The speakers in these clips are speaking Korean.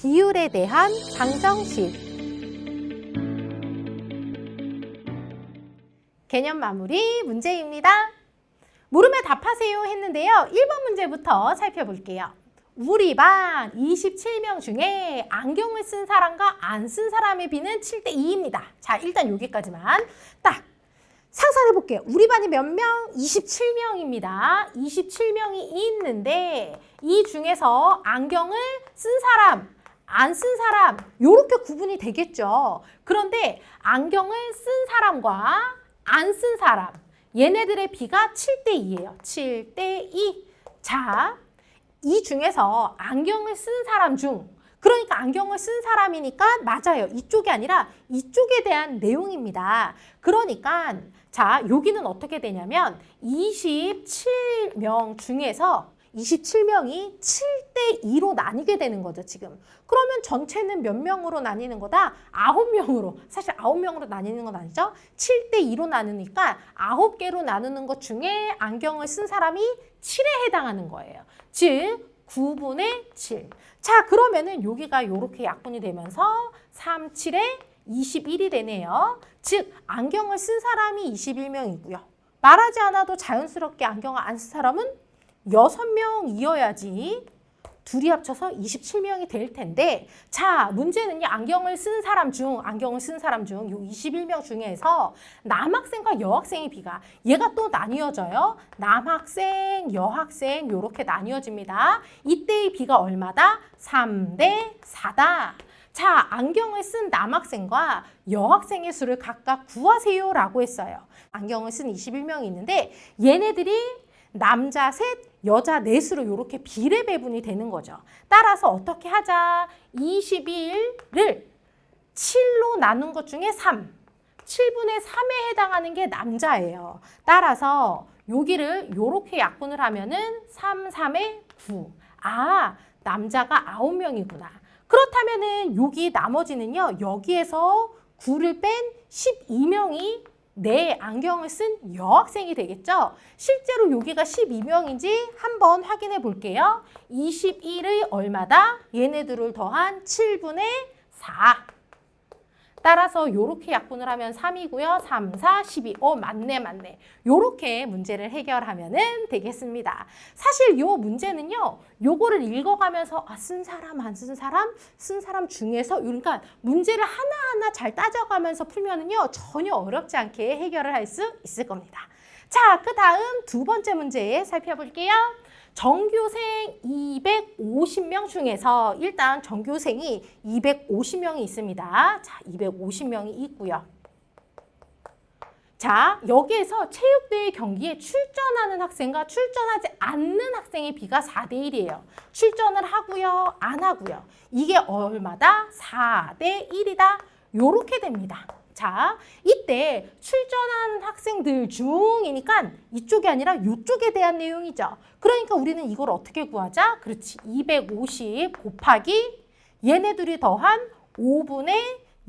비율에 대한 방정식. 개념 마무리 문제입니다. 물음에 답하세요 했는데요. 1번 문제부터 살펴볼게요. 우리 반 27명 중에 안경을 쓴 사람과 안 쓴 사람의 비는 7대 2입니다. 자, 일단 여기까지만 딱 상상해 볼게요. 우리 반이 몇 명? 27명입니다. 27명이 있는데 이 중에서 안경을 쓴 사람, 안 쓴 사람 이렇게 구분이 되겠죠. 그런데 안경을 쓴 사람과 안 쓴 사람 얘네들의 비가 7대 2예요. 7대 2. 자, 이 중에서 안경을 쓴 사람 중 그러니까 안경을 쓴 사람이니까 맞아요. 이쪽이 아니라 이쪽에 대한 내용입니다. 그러니까 자, 여기는 어떻게 되냐면 27명 중에서 27명이 7대 2로 나뉘게 되는 거죠, 지금. 그러면 전체는 몇 명으로 나뉘는 거다? 9명으로. 사실 9명으로 나뉘는 건 아니죠. 7대 2로 나누니까 9개로 나누는 것 중에 안경을 쓴 사람이 7에 해당하는 거예요. 즉 9분의 7. 자, 그러면은 여기가 이렇게 약분이 되면서 3, 7에 21이 되네요. 즉 안경을 쓴 사람이 21명이고요. 말하지 않아도 자연스럽게 안경을 안 쓴 사람은 6명이어야지 둘이 합쳐서 27명이 될 텐데 자, 문제는요. 안경을 쓴 사람 중 요 21명 중에서 남학생과 여학생의 비가 얘가 또 나뉘어져요. 남학생, 여학생 이렇게 나뉘어집니다. 이때의 비가 얼마다? 3대 4다. 자, 안경을 쓴 남학생과 여학생의 수를 각각 구하세요 라고 했어요. 안경을 쓴 21명이 있는데 얘네들이 남자 셋, 여자 넷으로 이렇게 비례 배분이 되는 거죠. 따라서 어떻게 하자? 21을 7로 나눈 것 중에 3, 7분의 3에 해당하는 게 남자예요. 따라서 여기를 이렇게 약분을 하면은 3, 3에 9. 아, 남자가 9명이구나. 그렇다면은 여기 나머지는요. 여기에서 9를 뺀 12명이 내 안경을 쓴 여학생이 되겠죠? 실제로 여기가 12명인지 한번 확인해 볼게요. 21의 얼마다? 얘네들을 더한 7분의 4. 따라서 이렇게 약분을 하면 3이고요. 3, 4, 12. 맞네. 이렇게 문제를 해결하면 되겠습니다. 사실 이 문제는요. 요거를 읽어가면서 쓴 사람, 안 쓴 사람, 쓴 사람 중에서 그러니까 문제를 하나하나 잘 따져가면서 풀면은요. 전혀 어렵지 않게 해결을 할 수 있을 겁니다. 자, 그 다음 두 번째 문제 살펴볼게요. 전교생 250명 중에서 일단 전교생이 250명이 있습니다. 자, 250명이 있고요. 자, 여기에서 체육대회 경기에 출전하는 학생과 출전하지 않는 학생의 비가 4대 1이에요. 출전을 하고요, 안 하고요. 이게 얼마다? 4대 1이다. 요렇게 됩니다. 자, 이때 출전한 학생들 중이니까 이쪽이 아니라 이쪽에 대한 내용이죠. 그러니까 우리는 이걸 어떻게 구하자? 그렇지. 250 곱하기 얘네들이 더한 5분의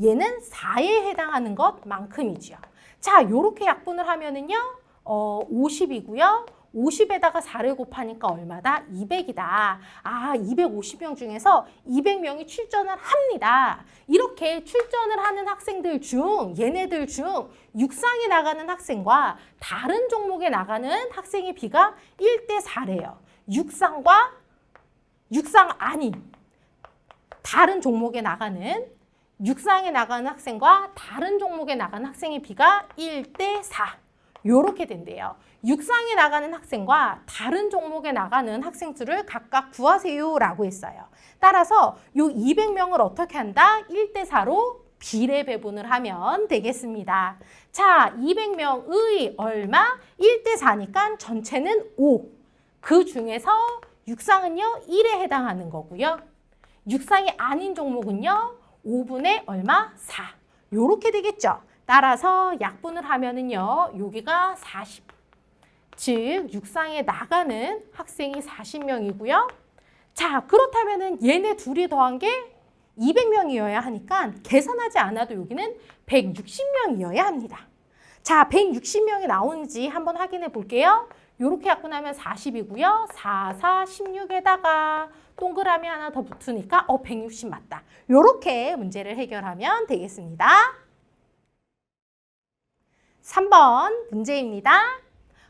얘는 4에 해당하는 것만큼이죠. 자, 요렇게 약분을 하면은요. 50이고요. 50에다가 4를 곱하니까 얼마다? 200이다. 아, 250명 중에서 200명이 출전을 합니다. 이렇게 출전을 하는 학생들 중, 얘네들 중 육상에 나가는 학생과 다른 종목에 나가는 학생의 비가 1대 4래요. 육상과 육상 아닌 다른 종목에 나가는 육상에 나가는 학생과 다른 종목에 나가는 학생의 비가 1대 4. 요렇게 된대요. 육상에 나가는 학생과 다른 종목에 나가는 학생 수를 각각 구하세요 라고 했어요. 따라서 요 200명을 어떻게 한다? 1대 4로 비례 배분을 하면 되겠습니다. 자, 200명의 얼마? 1대 4니까 전체는 5. 그 중에서 육상은요 1에 해당하는 거고요. 육상이 아닌 종목은요 5분의 얼마? 4. 요렇게 되겠죠. 따라서 약분을 하면은요, 여기가 40. 즉, 육상에 나가는 학생이 40명이고요. 자, 그렇다면은 얘네 둘이 더한 게 200명이어야 하니까 계산하지 않아도 여기는 160명이어야 합니다. 자, 160명이 나오는지 한번 확인해 볼게요. 이렇게 약분하면 40이고요. 4, 4, 16에다가 동그라미 하나 더 붙으니까 160 맞다. 요렇게 문제를 해결하면 되겠습니다. 3번 문제입니다.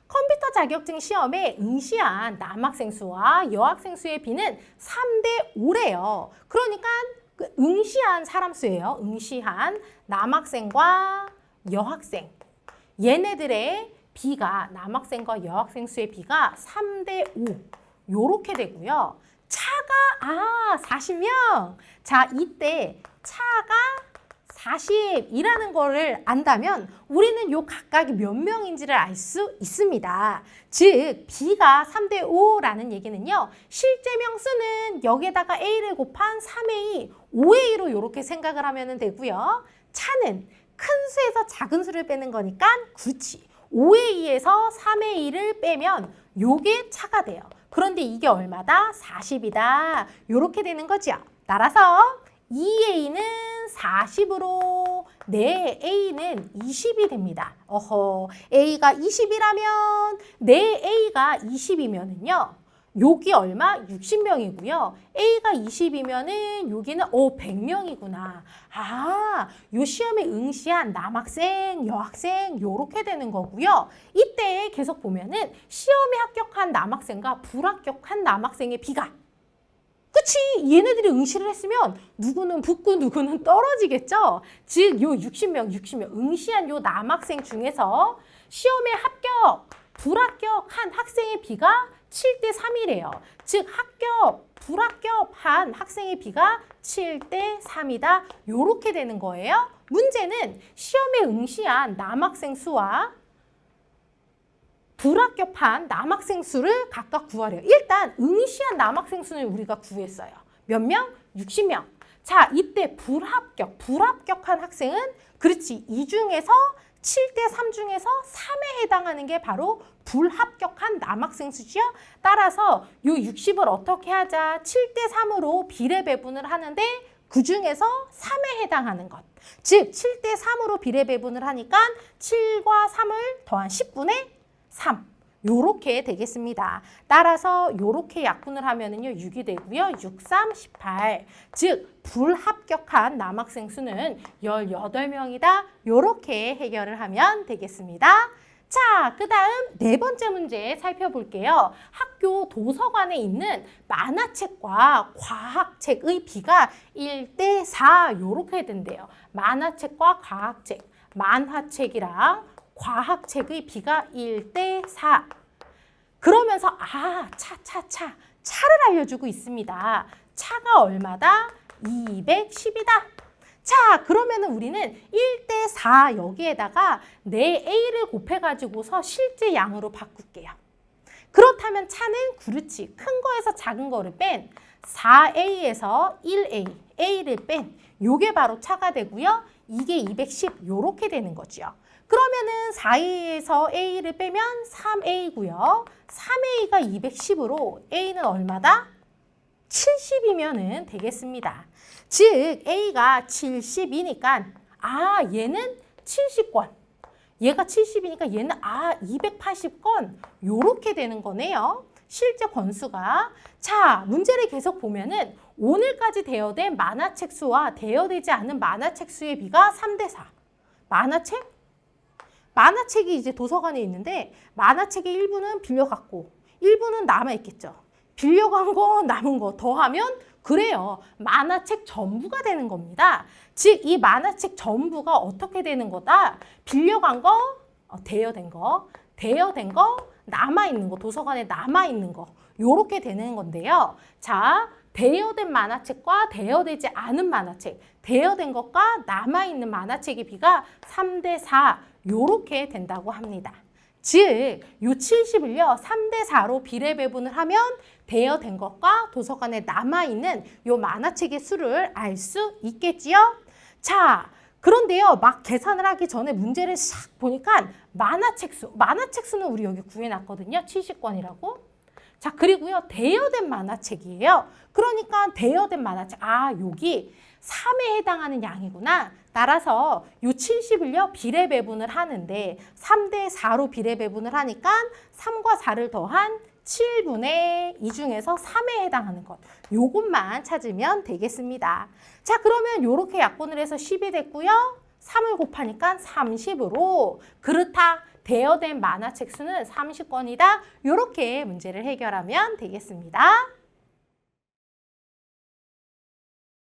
컴퓨터 자격증 시험에 응시한 남학생 수와 여학생 수의 비는 3대 5래요. 그러니까 응시한 사람 수예요. 응시한 남학생과 여학생. 얘네들의 비가 남학생과 여학생 수의 비가 3대 5. 요렇게 되고요. 차가 40명. 자, 이때 차가 40이라는 거를 안다면 우리는 요 각각이 몇 명인지를 알 수 있습니다. 즉, B가 3대 5라는 얘기는요. 실제 명수는 여기에다가 A를 곱한 3A, 5A로 이렇게 생각을 하면 되고요. 차는 큰 수에서 작은 수를 빼는 거니까 그렇지. 5A에서 3A를 빼면 요게 차가 돼요. 그런데 이게 얼마다? 40이다. 요렇게 되는 거죠. 따라서 2A는 40으로 내 A는 20이 됩니다. A가 20이라면 내 A가 20이면은요. 여기 얼마? 60명이고요. A가 20이면은 여기는 100명이구나. 요 시험에 응시한 남학생, 여학생 요렇게 되는 거고요. 이때 계속 보면은 시험에 합격한 남학생과 불합격한 남학생의 비가 그치? 얘네들이 응시를 했으면 누구는 붙고 누구는 떨어지겠죠? 즉, 요 60명 응시한 요 남학생 중에서 시험에 합격, 불합격한 학생의 비가 7대 3이래요. 즉, 합격, 불합격한 학생의 비가 7대 3이다. 요렇게 되는 거예요. 문제는 시험에 응시한 남학생 수와 불합격한 남학생 수를 각각 구하래요. 일단 응시한 남학생 수는 우리가 구했어요. 몇 명? 60명. 자, 이때 불합격한 학생은 그렇지. 이 중에서 7대 3 중에서 3에 해당하는 게 바로 불합격한 남학생 수죠. 따라서 요 60을 어떻게 하자? 7대 3으로 비례 배분을 하는데 그 중에서 3에 해당하는 것. 즉, 7대 3으로 비례 배분을 하니까 7과 3을 더한 10분의 3. 요렇게 되겠습니다. 따라서 요렇게 약분을 하면은요, 6이 되고요. 6, 3, 18. 즉, 불합격한 남학생 수는 18명이다. 요렇게 해결을 하면 되겠습니다. 자, 그 다음 네 번째 문제 살펴볼게요. 학교 도서관에 있는 만화책과 과학책의 비가 1대 4 요렇게 된대요. 만화책과 과학책, 만화책이랑 과학책의 비가 1대 4. 그러면서 차를 알려주고 있습니다. 차가 얼마다? 210이다. 자, 그러면은 우리는 1대 4 여기에다가 내 A를 곱해가지고서 실제 양으로 바꿀게요. 그렇다면 차는 그렇지. 큰 거에서 작은 거를 뺀 4A에서 1A, A를 뺀 요게 바로 차가 되고요. 이게 210 요렇게 되는 거죠. 그러면은 4A에서 A를 빼면 3A고요. 3A가 210으로 A는 얼마다? 70이면 되겠습니다. 즉 A가 70이니까 얘는 70권. 얘가 70이니까 얘는 280권. 요렇게 되는 거네요. 실제 권수가. 자, 문제를 계속 보면은 오늘까지 대여된 만화책 수와 대여되지 않은 만화책 수의 비가 3대 4. 만화책이 이제 도서관에 있는데 만화책의 일부는 빌려갔고 일부는 남아있겠죠. 빌려간 거 남은 거 더하면 그래요. 만화책 전부가 되는 겁니다. 즉 이 만화책 전부가 어떻게 되는 거다? 빌려간 거, 대여된 거, 남아있는 거, 도서관에 남아있는 거 요렇게 되는 건데요. 자, 대여된 만화책과 대여되지 않은 만화책, 대여된 것과 남아있는 만화책의 비가 3대 4 요렇게 된다고 합니다. 즉, 요 70을요 3대 4로 비례 배분을 하면 대여된 것과 도서관에 남아있는 요 만화책의 수를 알 수 있겠지요. 자, 그런데요 막 계산을 하기 전에 문제를 싹 보니까 만화책 수는 우리 여기 구해놨거든요. 70권이라고. 자, 그리고요 대여된 만화책이에요. 그러니까 대여된 만화책, 여기 3에 해당하는 양이구나. 따라서 요 70을요 비례 배분을 하는데 3대 4로 비례 배분을 하니까 3과 4를 더한 7분의 2 중에서 3에 해당하는 것. 요것만 찾으면 되겠습니다. 자, 그러면 요렇게 약분을 해서 10이 됐고요. 3을 곱하니까 30으로 그렇다. 대여된 만화책 수는 30권이다. 요렇게 문제를 해결하면 되겠습니다.